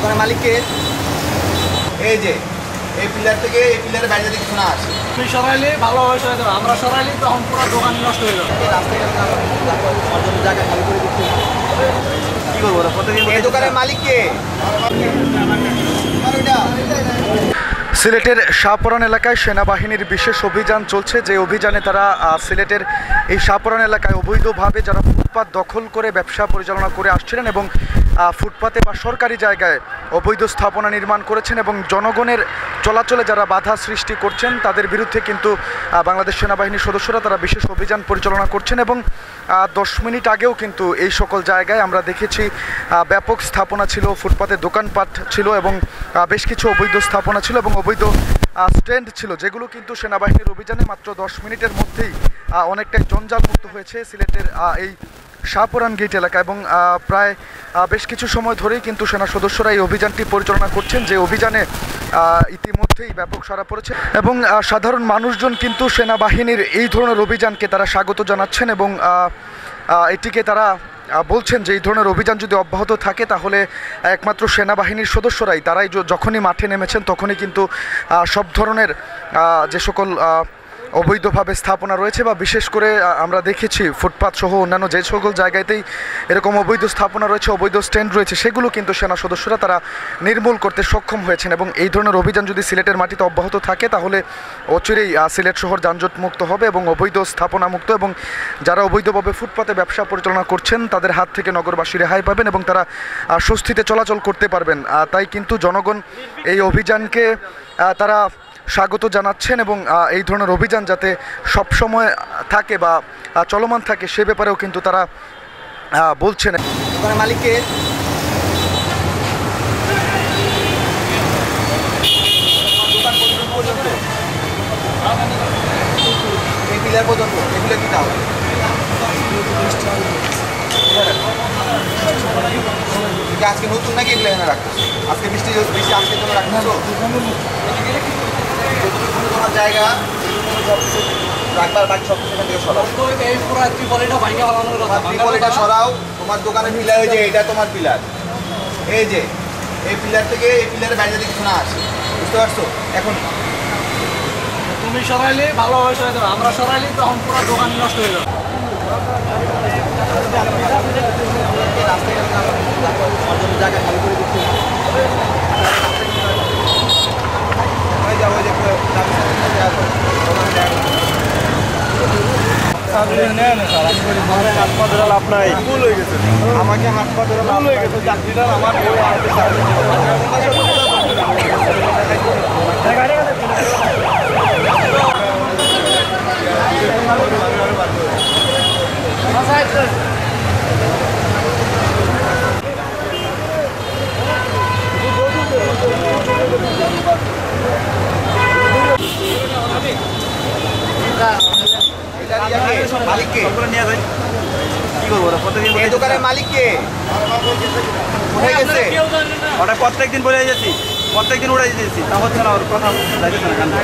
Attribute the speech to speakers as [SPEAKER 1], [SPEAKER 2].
[SPEAKER 1] দোকানের মালিককে এই যে এই পিলার থেকে এই পিলারের বাইরে যদি কিছু না আসে,
[SPEAKER 2] তুই সরাইলে ভালো হয়ে যাবে, আমরা সরাইলে তখন পুরো দোকান নষ্ট হয়ে যাবে।
[SPEAKER 1] এই রাস্তায় জায়গা খালি করে দিচ্ছে, কি করবো? এই দোকানের মালিককে
[SPEAKER 3] সিলেটের শাহপরান এলাকায় সেনাবাহিনীর বিশেষ অভিযান চলছে। যে অভিযানে তারা সিলেটের এই শাহপরান এলাকায় অবৈধভাবে যারা ফুটপাত দখল করে ব্যবসা পরিচালনা করে আসছিলেন এবং ফুটপাতে বা সরকারি জায়গায় অবৈধ স্থাপনা নির্মাণ করেছেন এবং জনগণের চলাচলে যারা বাধা সৃষ্টি করছেন তাদের বিরুদ্ধে কিন্তু বাংলাদেশ সেনাবাহিনীর সদস্যরা তারা বিশেষ অভিযান পরিচালনা করছেন এবং 10 মিনিট আগেও কিন্তু এই সকল জায়গায় আমরা দেখেছি ব্যাপক স্থাপনা ছিল, ফুটপাতে দোকানপাট ছিল এবং বেশ কিছু অবৈধ স্থাপনা ছিল এবং অবৈধ স্ট্যান্ড ছিল, যেগুলো কিন্তু সেনাবাহিনীর অভিযানে মাত্র 10 মিনিটের মধ্যেই অনেকটাই জঞ্জালমুক্ত হয়েছে সিলেটের এই শাহপরান গেট এলাকা। এবং প্রায় বেশ কিছু সময় ধরেই কিন্তু সেনা সদস্যরা এই অভিযানটি পরিচালনা করছেন, যে অভিযানে ইতিমধ্যেই ব্যাপক সাড়া পড়েছে এবং সাধারণ মানুষজন কিন্তু সেনাবাহিনীর এই ধরনের অভিযানকে তারা স্বাগত জানাচ্ছেন এবং এটিকে তারা বলছেন যে এই ধরনের অভিযান যদি অব্যাহত থাকে তাহলে একমাত্র সেনাবাহিনীর সদস্যরাই তারাই যখনই মাঠে নেমেছেন তখনই কিন্তু সব ধরনের যে সকল অবৈধভাবে স্থাপনা রয়েছে বা বিশেষ করে আমরা দেখেছি ফুটপাত সহ অন্যান্য যে সকল জায়গাতেই এরকম অবৈধ স্থাপনা রয়েছে, অবৈধ স্ট্যান্ড রয়েছে, সেগুলো কিন্তু সেনা সদস্যরা তারা নির্মূল করতে সক্ষম হয়েছেন এবং এই ধরনের অভিযান যদি সিলেটের মাটিতে অব্যাহত থাকে তাহলে অচিরেই সিলেট শহর যানজট মুক্ত হবে এবং অবৈধ স্থাপনা মুক্ত এবং যারা অবৈধভাবে ফুটপাতে ব্যবসা পরিচালনা করছেন তাদের হাত থেকে নগরবাসী রেহাই পাবেন এবং তারা স্বস্তিতে চলাচল করতে পারবেন। তাই কিন্তু জনগণ এই অভিযানকে তারা স্বাগত জানাচ্ছেন এবং এই ধরনের অভিযান যাতে সবসময় থাকে বা চলমান থাকে সে ব্যাপারেও কিন্তু তারা বলছেন।
[SPEAKER 1] দোকানের মালিককে এই পিলার পর্যন্ত এগুলো কি তাও আজকে নতুন নাকি এগুলো এখানে রাখতো? আজকে বৃষ্টি আজকের জন্য রাখতো তোমার জায়গা রাখবার বাকি সব সেখান থেকে সরাও, ত্রিপলিটা সরাও। তোমার দোকানের পিলার ওই যে এটা তোমার পিলার, এই যে এই পিলার থেকে এই পিলারের বাইরে যদি কিছু না আসে, বুঝতে পারছো? এখন
[SPEAKER 2] তুমি সরাইলে ভালো হয়ে যাবে, আমরা সরাইলে তখন পুরো দোকান নষ্ট হয়ে যাবে।
[SPEAKER 1] রাস্তায় জায়গা খালি করে দিচ্ছে, আমাকে হাত পা ধরে লাভ হয়ে গেছে, যাত্রীরা আমার মালিককে কি করবো? এই দোকানের মালিককে কোথায় গেছে?
[SPEAKER 4] ওটা প্রত্যেকদিন বলে যাচ্ছি, প্রত্যেকদিন উড়াই দিয়েছি, তা হচ্ছে না, ওর কথা যাইতেছে না।